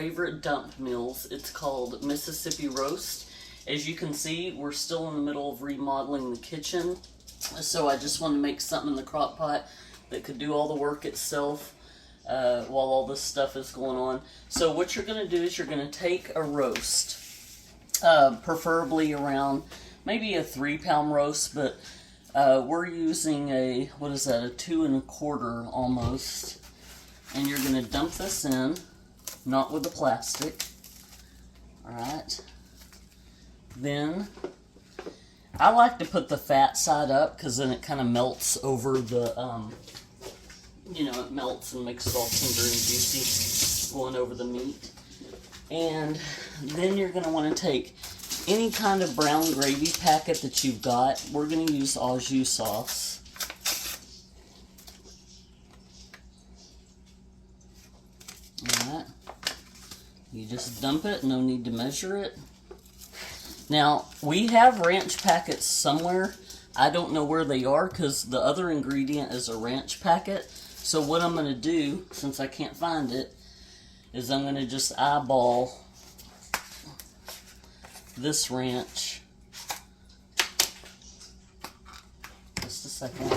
favorite dump meals. It's called Mississippi Roast. As you can see, we're still in the middle of remodeling the kitchen, so I just want to make something in the crock pot that could do all the work itself while all this stuff is going on. So what you're going to do is you're going to take a roast, preferably around maybe a 3-pound roast, but we're using a, what is that, a 2 1/4 almost. And you're going to dump this in, not with the plastic. Alright. Then, I like to put the fat side up because then it kind of melts over the, it melts and makes it all tender and juicy going over the meat. And then you're going to want to take any kind of brown gravy packet that you've got. We're going to use au jus sauce. Alright. You just dump it, no need to measure it. Now, we have ranch packets somewhere. I don't know where they are because the other ingredient is a ranch packet. So what I'm going to do, since I can't find it, is I'm going to just eyeball this ranch. Just a second.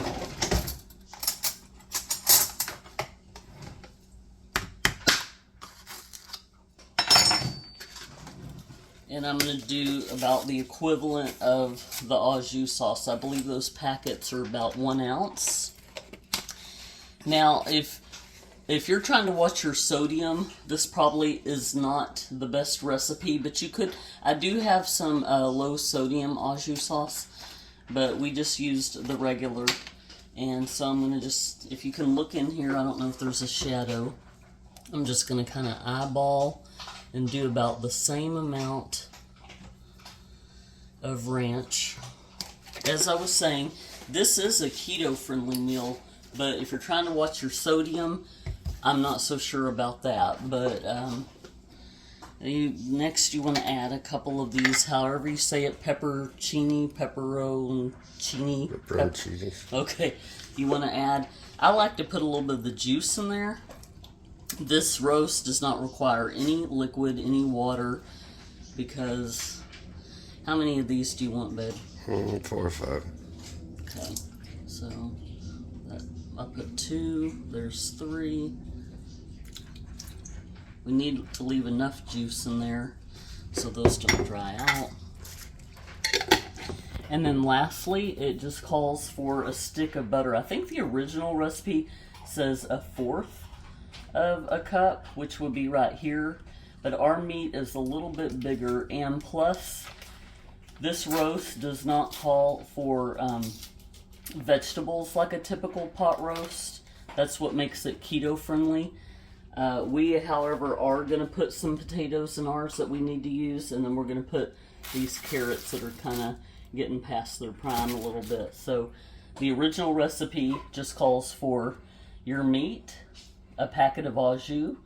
And I'm going to do about the equivalent of the au jus sauce. I believe those packets are about 1 ounce. Now, if you're trying to watch your sodium, this probably is not the best recipe, but you could, I do have some low sodium au jus sauce, but we just used the regular. And so I'm going to just, if you can look in here, I don't know if there's a shadow. I'm just going to kind of eyeball and do about the same amount of ranch. As I was saying, this is a keto-friendly meal, but if you're trying to watch your sodium, I'm not so sure about that. But next you want to add a couple of these, however you say it, pepperoncini. Okay, you want to add, I like to put a little bit of the juice in there. This roast does not require any liquid, any water, because how many of these do you want, babe? 4 or 5. Okay, so I'll put 2, there's 3. We need to leave enough juice in there so those don't dry out. And then lastly, it just calls for a stick of butter. I think the original recipe says 1/4 of a cup, which would be right here, but our meat is a little bit bigger, and plus this roast does not call for vegetables like a typical pot roast. That's what makes it keto friendly. We, however, are going to put some potatoes in ours that we need to use, and then we're going to put these carrots that are kind of getting past their prime a little bit. So the original recipe just calls for your meat, a packet of au jus,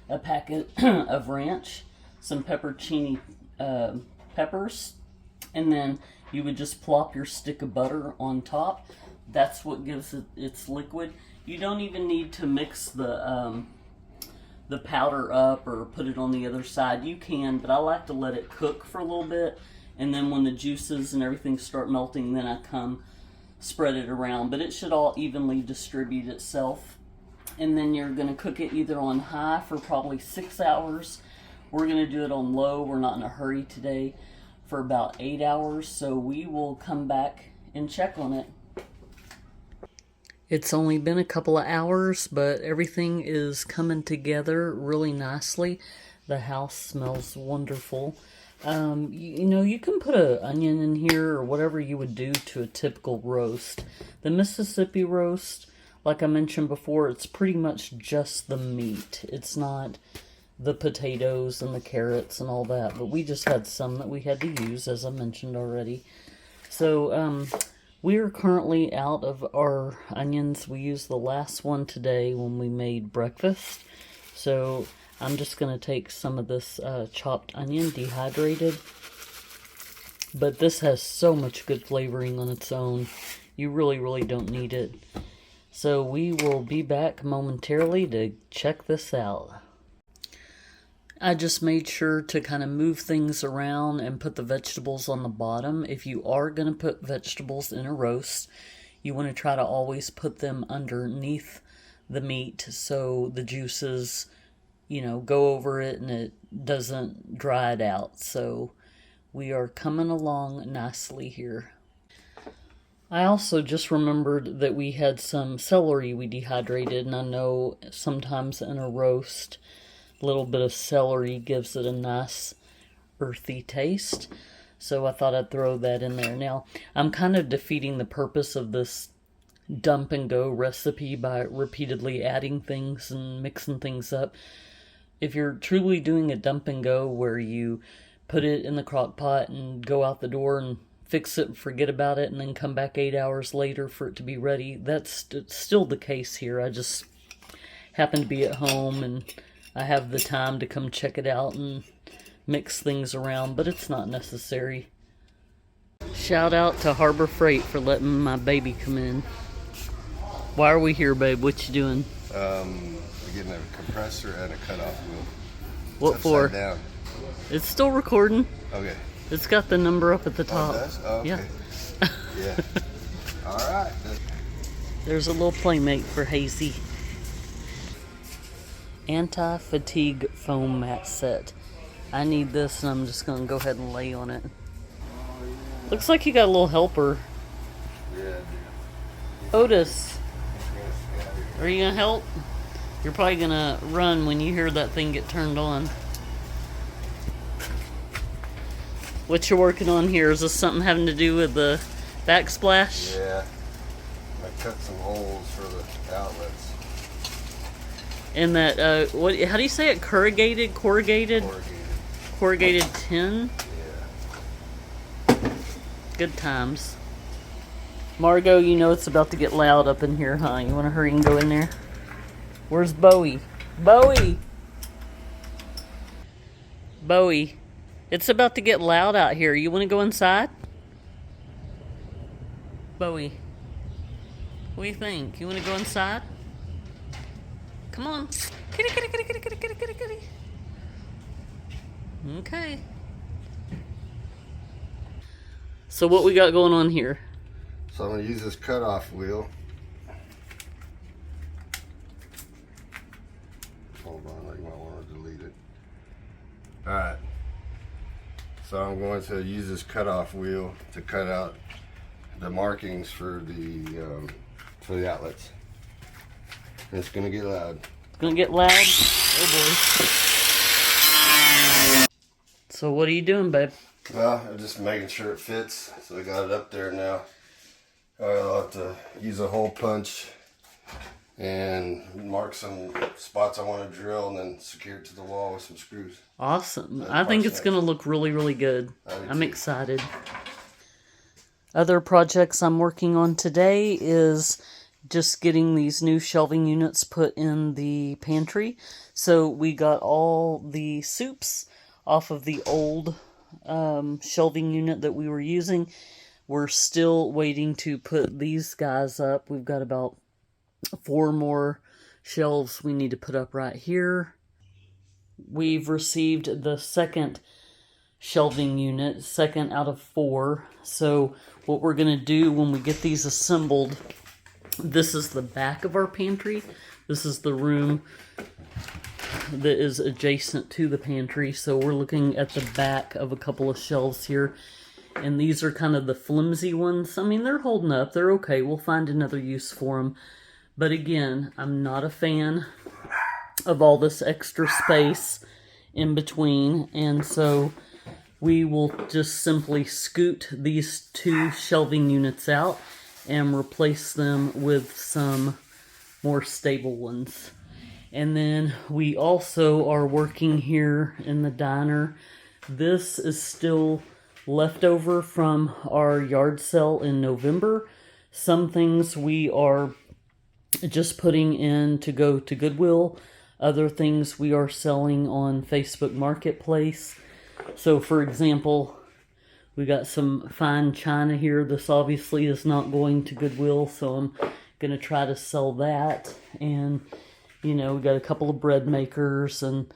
a packet of ranch, some pepperoncini peppers, and then you would just plop your stick of butter on top. That's what gives it its liquid. You don't even need to mix the powder up or put it on the other side. You can, but I like to let it cook for a little bit, and then when the juices and everything start melting, then I come spread it around. But it should all evenly distribute itself. And then you're going to cook it either on high for probably 6 hours. We're going to do it on low. We're not in a hurry today, for about 8 hours. So we will come back and check on it. It's only been a couple of hours, but everything is coming together really nicely. The house smells wonderful. You can put an onion in here or whatever you would do to a typical roast. The Mississippi roast, like I mentioned before, it's pretty much just the meat. It's not the potatoes and the carrots and all that, but we just had some that we had to use, as I mentioned already. So, we are currently out of our onions. We used the last one today when we made breakfast. So, I'm just going to take some of this chopped onion, dehydrated. But this has so much good flavoring on its own. You really, really don't need it. So we will be back momentarily to check this out. I just made sure to kind of move things around and put the vegetables on the bottom. If you are going to put vegetables in a roast, you want to try to always put them underneath the meat so the juices, go over it and it doesn't dry it out. So we are coming along nicely here. I also just remembered that we had some celery we dehydrated, and I know sometimes in a roast, a little bit of celery gives it a nice earthy taste. So I thought I'd throw that in there. Now, I'm kind of defeating the purpose of this dump and go recipe by repeatedly adding things and mixing things up. If you're truly doing a dump and go where you put it in the crock pot and go out the door and fix it and forget about it and then come back 8 hours later for it to be ready, that's still the case here. I just happen to be at home and I have the time to come check it out and mix things around, but it's not necessary. Shout out to Harbor Freight for letting my baby come in. Why are we here, babe? What you doing? We're getting a compressor and a cutoff wheel. What for? Down. It's still recording. Okay. It's got the number up at the top. Oh, it does? Oh, okay. Yeah. Yeah. All right. There's a little playmate for Hazy. Anti-fatigue foam mat set. I need this and I'm just going to go ahead and lay on it. Looks like you got a little helper. Yeah, I do. Otis, are you going to help? You're probably going to run when you hear that thing get turned on. What you're working on here, is this something having to do with the backsplash? Yeah. I cut some holes for the outlets. And that, how do you say it? Corrugated tin? Yeah. Good times. Margot, you know it's about to get loud up in here, huh? You want to hurry and go in there? Where's Bowie? Bowie! Bowie, it's about to get loud out here. You want to go inside? Bowie, what do you think? You want to go inside? Come on. Kitty, kitty, kitty, kitty, kitty, kitty, kitty, kitty. Okay. So what we got going on here? So I'm going to use this cutoff wheel. Hold on, I might want to delete it. Alright. So I'm going to use this cutoff wheel to cut out the markings for the outlets. It's gonna get loud. It's gonna get loud? Oh boy. So what are you doing, babe? Well, I'm just making sure it fits. So I got it up there now. I'll have to use a hole punch and mark some spots I want to drill and then secure it to the wall with some screws. Awesome. I think it's gonna look really, really good. I'm excited. Other projects I'm working on today is just getting these new shelving units put in the pantry. So we got all the soups off of the old shelving unit that we were using. We're still waiting to put these guys up. We've got about 4 more shelves we need to put up right here. We've received the second shelving unit, second out of 4. So what we're going to do when we get these assembled, this is the back of our pantry. This is the room that is adjacent to the pantry. So we're looking at the back of a couple of shelves here. And these are kind of the flimsy ones. I mean, they're holding up. They're okay. We'll find another use for them. But again, I'm not a fan of all this extra space in between. And so we will just simply scoot these 2 shelving units out and replace them with some more stable ones. And then we also are working here in the diner. This is still leftover from our yard sale in November. Some things we are just putting in to go to Goodwill. Other things we are selling on Facebook Marketplace. So for example, we got some fine china here. This obviously is not going to Goodwill, so I'm going to try to sell that. And, we got a couple of bread makers and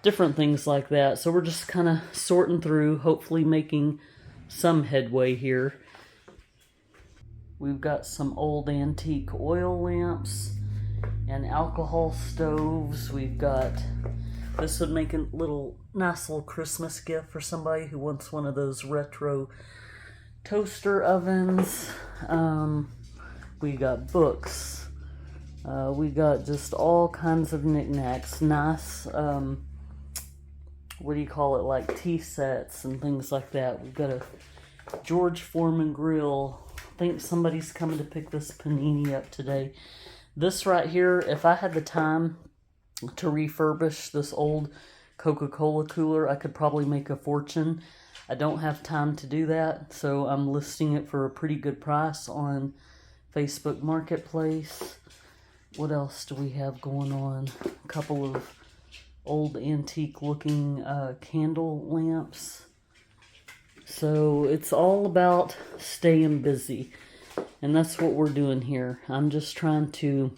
different things like that. So we're just kind of sorting through, hopefully making some headway here. We've got some old antique oil lamps and alcohol stoves. We've got, this would make a nice little Christmas gift for somebody who wants one of those retro toaster ovens. We got books. We got just all kinds of knickknacks. Nice, what do you call it, like tea sets and things like that. We've got a George Foreman grill. I think somebody's coming to pick this panini up today. This right here, if I had the time to refurbish this old Coca-Cola cooler, I could probably make a fortune. I don't have time to do that, so I'm listing it for a pretty good price on Facebook Marketplace. What else do we have going on? A couple of old antique looking candle lamps. So it's all about staying busy, and that's what we're doing here. I'm just trying to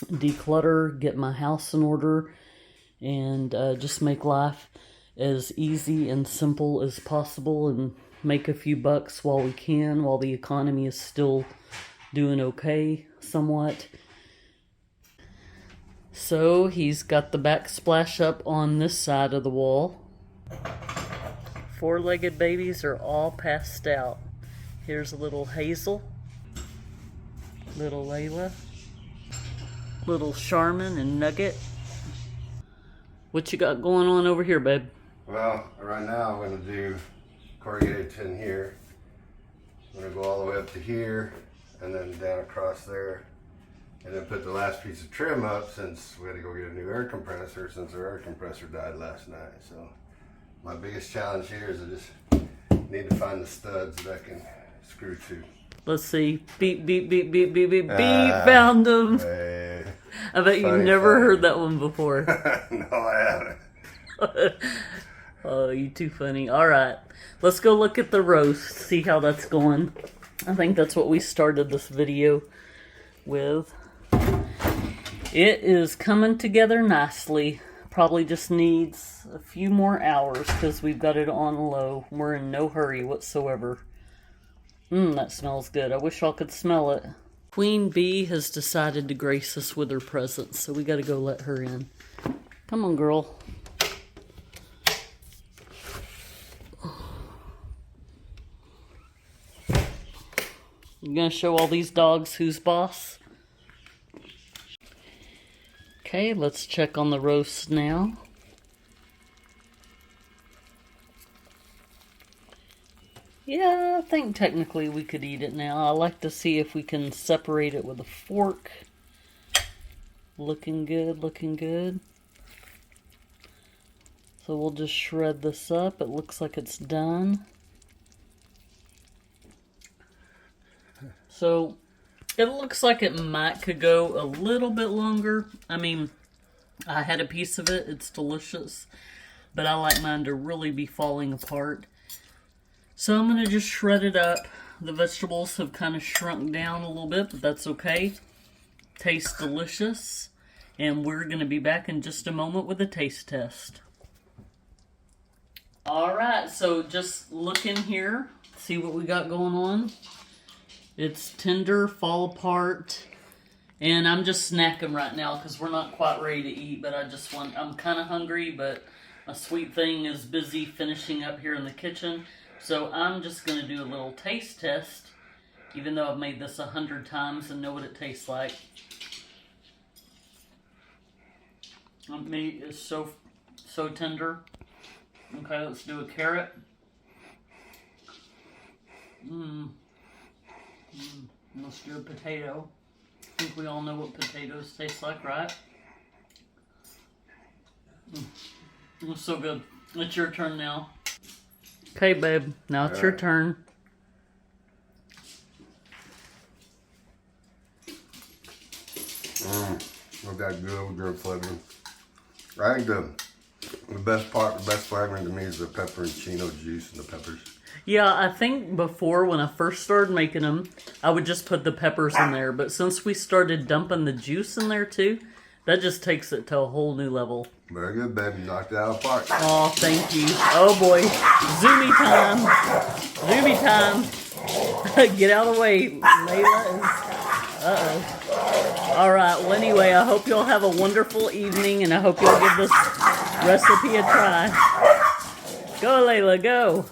declutter, get my house in order, and just make life as easy and simple as possible, and make a few bucks while we can, while the economy is still doing okay somewhat. So he's got the backsplash up on this side of the wall. Four-legged babies are all passed out. Here's a little Hazel, little Layla, little Charmin and Nugget. What you got going on over here, babe? Well, right now I'm going to do corrugated tin here. I'm going to go all the way up to here and then down across there, and then put the last piece of trim up, since we had to go get a new air compressor since our air compressor died last night. So my biggest challenge here is I just need to find the studs that I can screw to. Let's see. Beep, beep, beep, beep, beep, beep, beep. Found them. Hey, I bet you've never heard that one before. No, I haven't. Oh, you too funny. All right. Let's go look at the roast, see how that's going. I think that's what we started this video with. It is coming together nicely. Probably just needs a few more hours because we've got it on low. We're in no hurry whatsoever. That smells good. I wish y'all could smell it. Queen Bee has decided to grace us with her presence, so we got to go let her in. Come on, girl. You gonna show all these dogs who's boss? Okay, let's check on the roast now. Yeah, I think technically we could eat it now. I like to see if we can separate it with a fork. Looking good, looking good. So we'll just shred this up. It looks like it's done. So it looks like it could go a little bit longer. I mean, I had a piece of it. It's delicious. But I like mine to really be falling apart. So I'm going to just shred it up. The vegetables have kind of shrunk down a little bit, but that's okay. Tastes delicious. And we're going to be back in just a moment with a taste test. Alright, so just look in here. See what we got going on. It's tender, fall apart, and I'm just snacking right now because we're not quite ready to eat, but I'm kind of hungry, but my sweet thing is busy finishing up here in the kitchen, so I'm just going to do a little taste test, even though I've made this 100 times and know what it tastes like. The meat is so tender. Okay, let's do a carrot. Let's do a potato. I think we all know what potatoes taste like, right? It's so good. It's your turn now. Okay, babe. Now it's your turn. Look that good flavor. I think the best flavoring to me is the pepperoncini juice and the peppers. Yeah, I think before, when I first started making them, I would just put the peppers in there. But since we started dumping the juice in there too, That just takes it to a whole new level. Very good, baby. Knocked it out of the park. Oh, thank you. Oh boy. Zoomy time. Zoomy time. Get out of the way. Layla is... Uh-oh. Alright, well anyway, I hope y'all have a wonderful evening, and I hope y'all give this recipe a try. Go, Layla, go.